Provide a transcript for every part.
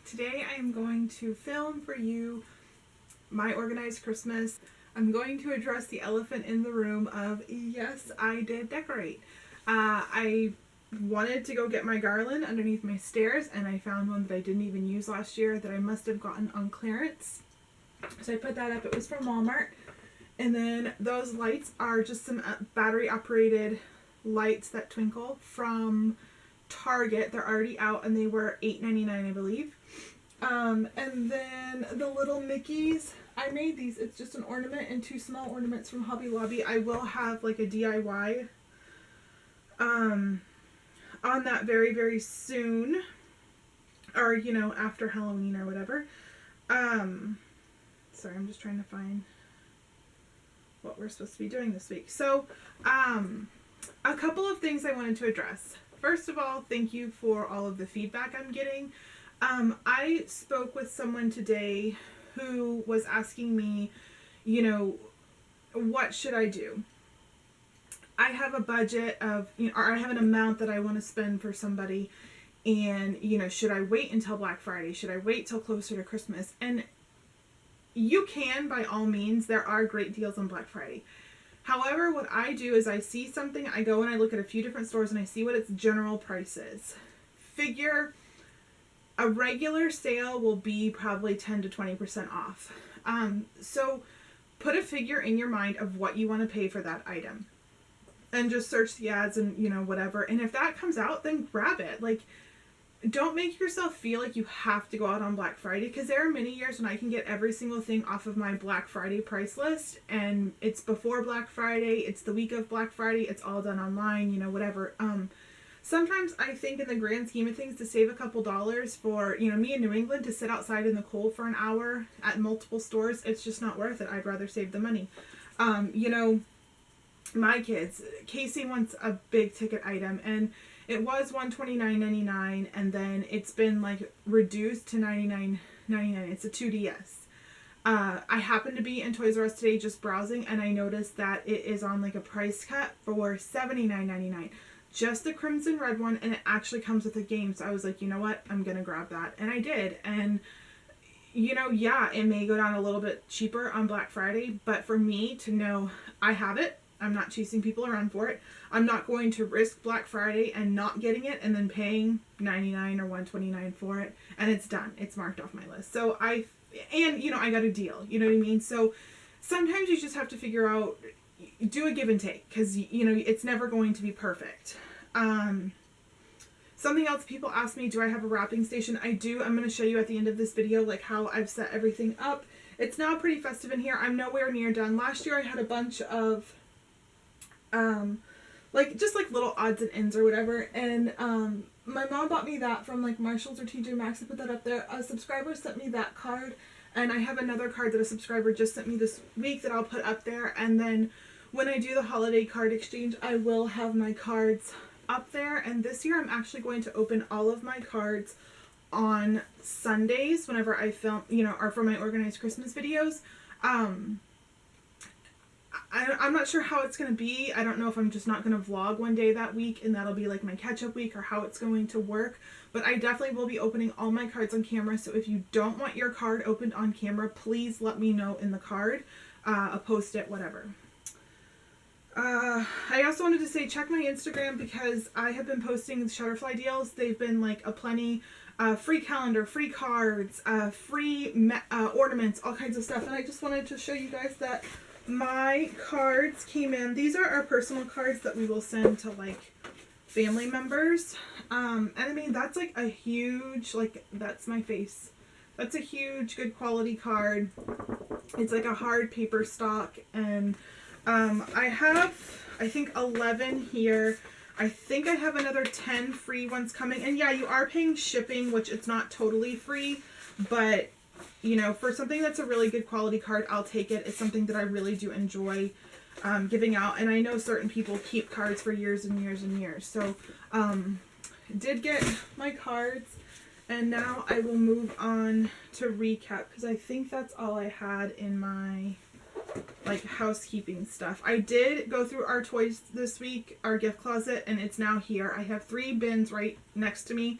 Today I am going to film for you my organized Christmas. I'm going to address the elephant in the room of, yes, I did decorate. I wanted to go get my garland underneath my stairs, and I found one that I didn't even use last year that I must have gotten on clearance. So I put that up. It was from Walmart. And then those lights are just some battery operated lights that twinkle from Target. They're already out and they were $8.99, I believe. And then the little Mickeys, I made these. It's just an ornament and two small ornaments from Hobby Lobby. I will have like a DIY on that very, very soon, or you know, after Halloween or whatever. Sorry, I'm just trying to find what we're supposed to be doing this week. So a couple of things I wanted to address. First of all, thank you for all of the feedback I'm getting. I spoke with someone today who was asking me, you know, what should I do? I have a budget of, you know, or I have an amount that I want to spend for somebody, and, you know, should I wait until Black Friday? Should I wait till closer to Christmas? And you can, by all means. There are great deals on Black Friday. However, what I do is I see something, I go and I look at a few different stores and I see what its general price is. Figure a regular sale will be probably 10 to 20% off. So put a figure in your mind of what you want to pay for that item. And just search the ads and, you know, whatever. And if that comes out, then grab it. Like, don't make yourself feel like you have to go out on Black Friday, because there are many years when I can get every single thing off of my Black Friday price list, and it's before Black Friday, it's the week of Black Friday, it's all done online, you know, whatever. Sometimes I think in the grand scheme of things, to save a couple dollars for, you know, me in New England, to sit outside in the cold for an hour at multiple stores, it's just not worth it. I'd rather save the money. You know, my kids, Casey wants a big ticket item, and it was $129.99, and then it's been like reduced to $99.99. It's a 2DS. I happened to be in Toys R Us today just browsing, and I noticed that it is on like a price cut for $79.99. Just the crimson red one, and it actually comes with a game. So I was like, you know what? I'm going to grab that. And I did. And, you know, yeah, it may go down a little bit cheaper on Black Friday, but for me to know I have it, I'm not chasing people around for it. I'm not going to risk Black Friday and not getting it and then paying $99 or $129 for it, and it's done. It's marked off my list. So you know, I got a deal. You know what I mean? So sometimes you just have to figure out, do a give and take, because, you know, it's never going to be perfect. Something else people ask me, do I have a wrapping station? I do. I'm going to show you at the end of this video, like, how I've set everything up. It's now pretty festive in here. I'm nowhere near done. Last year I had a bunch of like, just like little odds and ends or whatever, and my mom bought me that from like Marshalls or TJ Maxx. I put that up there. A subscriber sent me that card, and I have another card that a subscriber just sent me this week that I'll put up there, and then when I do the holiday card exchange, I will have my cards up there. And this year I'm actually going to open all of my cards on Sundays whenever I film, you know, or for my organized Christmas videos. I'm not sure how it's going to be. I don't know if I'm just not going to vlog one day that week and that'll be like my catch-up week, or how it's going to work. But I definitely will be opening all my cards on camera. So if you don't want your card opened on camera, please let me know in the card. I'll post it, whatever. I also wanted to say, check my Instagram, because I have been posting the Shutterfly deals. They've been like a plenty. Free calendar, free cards, free ornaments, all kinds of stuff. And I just wanted to show you guys that my cards came in. These are our personal cards that we will send to like family members. And I mean, that's like a huge, like, that's my face. That's a huge, good quality card. It's like a hard paper stock. And I have, I think, 11 here. I think I have another 10 free ones coming. And yeah, you are paying shipping, which it's not totally free, but you know, for something that's a really good quality card, I'll take it. It's something that I really do enjoy giving out. And I know certain people keep cards for years and years and years. So, did get my cards. And now I will move on to recap, because I think that's all I had in my, like, housekeeping stuff. I did go through our toys this week, our gift closet, and it's now here. I have 3 bins right next to me.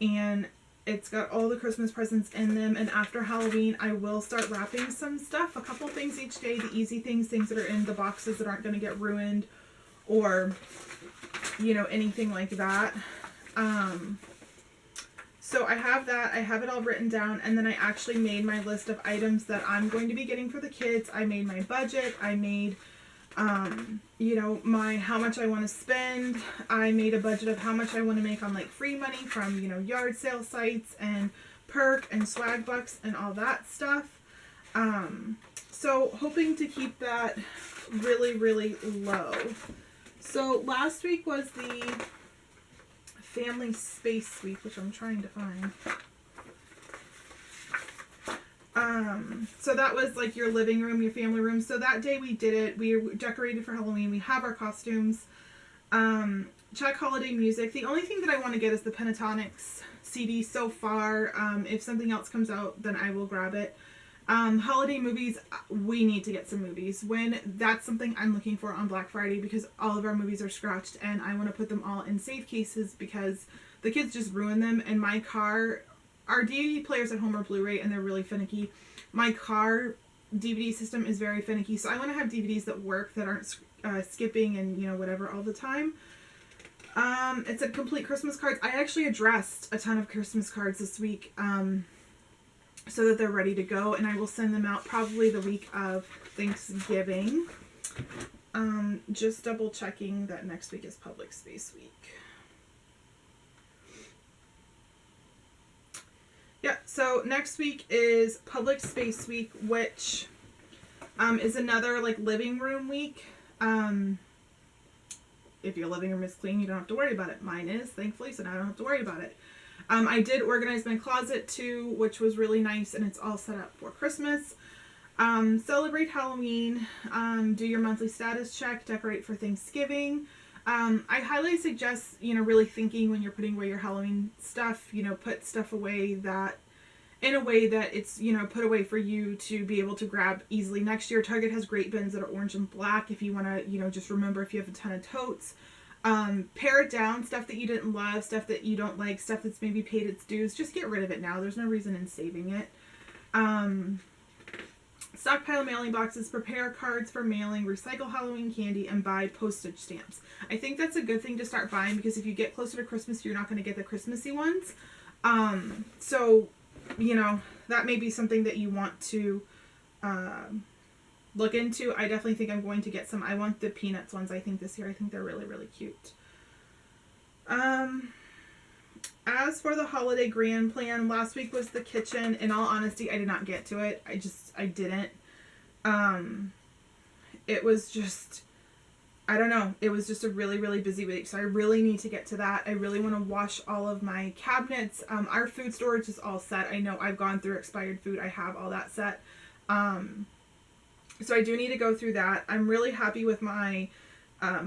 And It's got all the Christmas presents in them, and after Halloween I will start wrapping some stuff, a couple things each day, the easy things that are in the boxes that aren't going to get ruined or, you know, anything like that. So I have that. I have it all written down, and then I actually made my list of items that I'm going to be getting for the kids. I made my budget. I made, you know, how much I want to spend. I made a budget of how much I want to make on like free money from, you know, yard sale sites and perk and swag bucks and all that stuff. So hoping to keep that really, really low. So last week was the Family Space Week, which I'm trying to find. So that was like your living room, your family room. So that day we did it. We decorated for Halloween. We have our costumes. Check holiday music. The only thing that I want to get is the Pentatonics CD so far. If something else comes out, then I will grab it. Holiday movies, we need to get some movies. That's something I'm looking for on Black Friday, because all of our movies are scratched and I want to put them all in safe cases because the kids just ruin them. And my car, our DVD players at home are Blu-ray and they're really finicky. My car DVD system is very finicky, so I want to have DVDs that work, that aren't skipping and, you know, whatever all the time. It's a complete Christmas cards. I actually addressed a ton of Christmas cards this week, so that they're ready to go, and I will send them out probably the week of Thanksgiving. Just double checking that next week is Public Space Week. Yeah, so next week is Public Space Week, which is another like living room week. If your living room is clean, you don't have to worry about it. Mine is, thankfully, so now I don't have to worry about it. I did organize my closet too, which was really nice, and it's all set up for Christmas. Celebrate Halloween, do your monthly status check, decorate for Thanksgiving. I highly suggest, you know, really thinking when you're putting away your Halloween stuff, you know, put stuff away that, in a way that it's, you know, put away for you to be able to grab easily. Next year, Target has great bins that are orange and black if you want to, you know, just remember if you have a ton of totes. Pare it down, stuff that you didn't love, stuff that you don't like, stuff that's maybe paid its dues. Just get rid of it now. There's no reason in saving it. Stockpile mailing boxes, prepare cards for mailing, recycle Halloween candy, and buy postage stamps. I think that's a good thing to start buying, because if you get closer to Christmas, you're not going to get the Christmassy ones. So, you know, that may be something that you want to look into. I definitely think I'm going to get some. I want the Peanuts ones, I think, this year. I think they're really, really cute. As for the holiday grand plan, last week was the kitchen. In all honesty, I did not get to it. I didn't. It was just, I don't know. It was just a really, really busy week. So I really need to get to that. I really want to wash all of my cabinets. Our food storage is all set. I know I've gone through expired food. I have all that set. So I do need to go through that. I'm really happy with my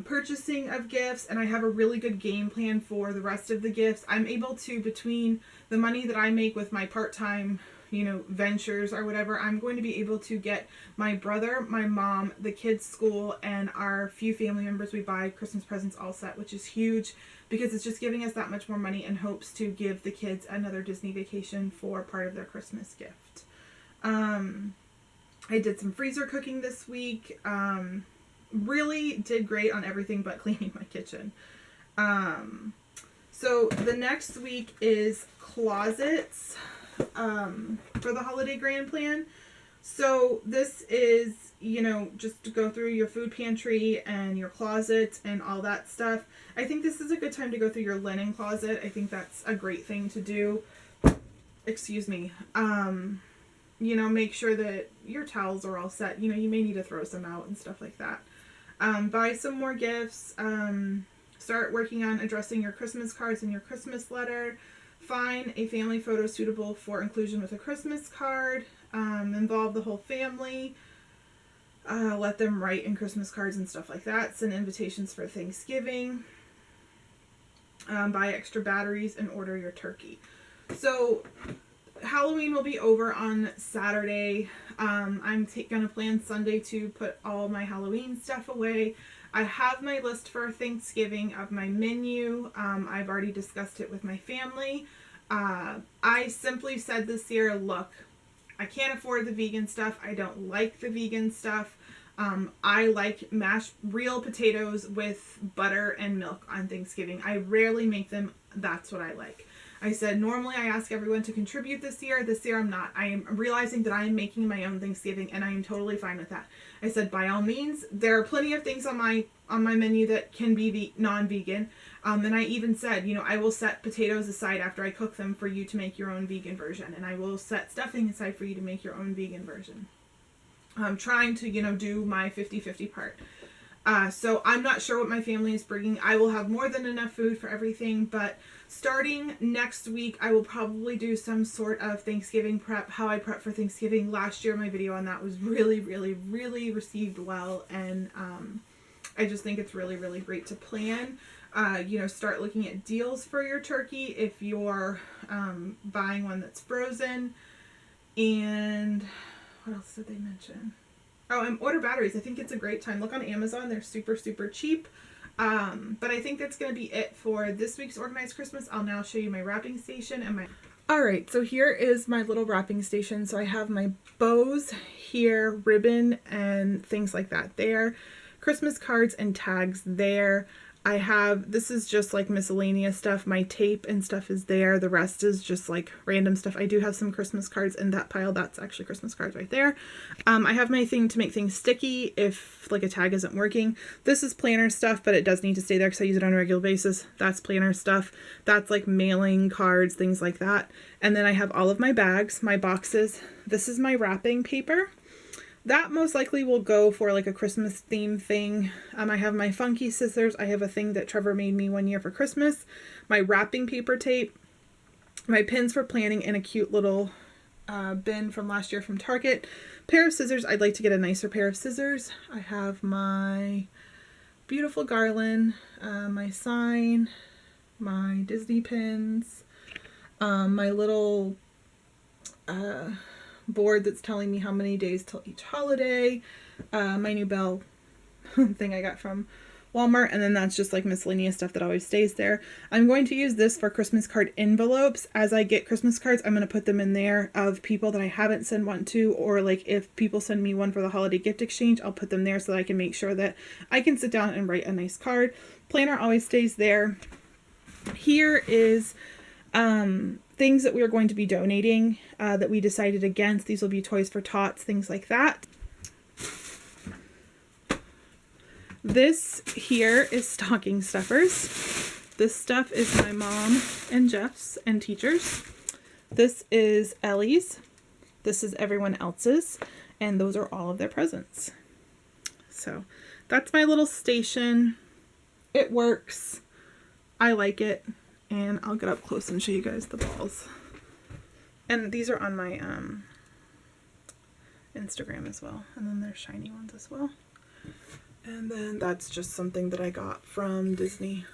purchasing of gifts, and I have a really good game plan for the rest of the gifts. I'm able to, between the money that I make with my part-time, you know, ventures or whatever, I'm going to be able to get my brother, my mom, the kids' school, and our few family members we buy Christmas presents all set, which is huge because it's just giving us that much more money in hopes to give the kids another Disney vacation for part of their Christmas gift. I did some freezer cooking this week. Really did great on everything but cleaning my kitchen. So the next week is closets for the holiday grand plan. So this is, you know, just to go through your food pantry and your closet and all that stuff. I think this is a good time to go through your linen closet. I think that's a great thing to do. Excuse me. You know, make sure that your towels are all set. You know, you may need to throw some out and stuff like that. Buy some more gifts. Start working on addressing your Christmas cards and your Christmas letter. Find a family photo suitable for inclusion with a Christmas card. Involve the whole family. Let them write in Christmas cards and stuff like that. Send invitations for Thanksgiving. Buy extra batteries and order your turkey. So Halloween will be over on Saturday. I'm going to plan Sunday to put all my Halloween stuff away. I have my list for Thanksgiving of my menu. I've already discussed it with my family. I simply said this year, look, I can't afford the vegan stuff. I don't like the vegan stuff. I like mashed real potatoes with butter and milk on Thanksgiving. I rarely make them. That's what I like. I said, normally I ask everyone to contribute this year. This year I'm not. I am realizing that I am making my own Thanksgiving, and I am totally fine with that. I said, by all means, there are plenty of things on my menu that can be non-vegan. And I even said, you know, I will set potatoes aside after I cook them for you to make your own vegan version. And I will set stuffing aside for you to make your own vegan version. I'm trying to, you know, do my 50-50 part. So I'm not sure what my family is bringing. I will have more than enough food for everything, but starting next week, I will probably do some sort of Thanksgiving prep, how I prep for Thanksgiving. Last year, my video on that was really, really, really received well, and I just think it's really, really great to plan. You know, start looking at deals for your turkey if you're buying one that's frozen. And what else did they mention? Oh, and order batteries. I think it's a great time. Look on Amazon. They're super, super cheap. But I think that's going to be it for this week's Organized Christmas. I'll now show you my wrapping station and my... Alright, so here is my little wrapping station. So I have my bows here, ribbon, and things like that there. Christmas cards and tags there. I have, this is just like miscellaneous stuff. My tape and stuff is there. The rest is just like random stuff. I do have some Christmas cards in that pile. That's actually Christmas cards right there. I have my thing to make things sticky if like a tag isn't working. This is planner stuff, but it does need to stay there because I use it on a regular basis. That's planner stuff. That's like mailing cards, things like that. And then I have all of my bags, my boxes. This is my wrapping paper. That most likely will go for like a Christmas theme thing. I have my funky scissors. I have a thing that Trevor made me one year for Christmas. My wrapping paper tape. My pins for planning, and a cute little bin from last year from Target. Pair of scissors. I'd like to get a nicer pair of scissors. I have my beautiful garland, my sign, my Disney pins, my little... board that's telling me how many days till each holiday, my new bell thing I got from Walmart, and then that's just like miscellaneous stuff that always stays there. I'm going to use this for Christmas card envelopes. As I get Christmas cards, I'm going to put them in there of people that I haven't sent one to, or like if people send me one for the holiday gift exchange, I'll put them there so that I can make sure that I can sit down and write a nice card. Planner always stays there. Here is things that we are going to be donating that we decided against. These will be Toys for Tots, things like that. This here is stocking stuffers. This stuff is my mom and Jeff's and teachers. This is Ellie's. This is everyone else's. And those are all of their presents. So that's my little station. It works. I like it. And I'll get up close and show you guys the balls. And these are on my Instagram as well. And then there's shiny ones as well. And then that's just something that I got from Disney.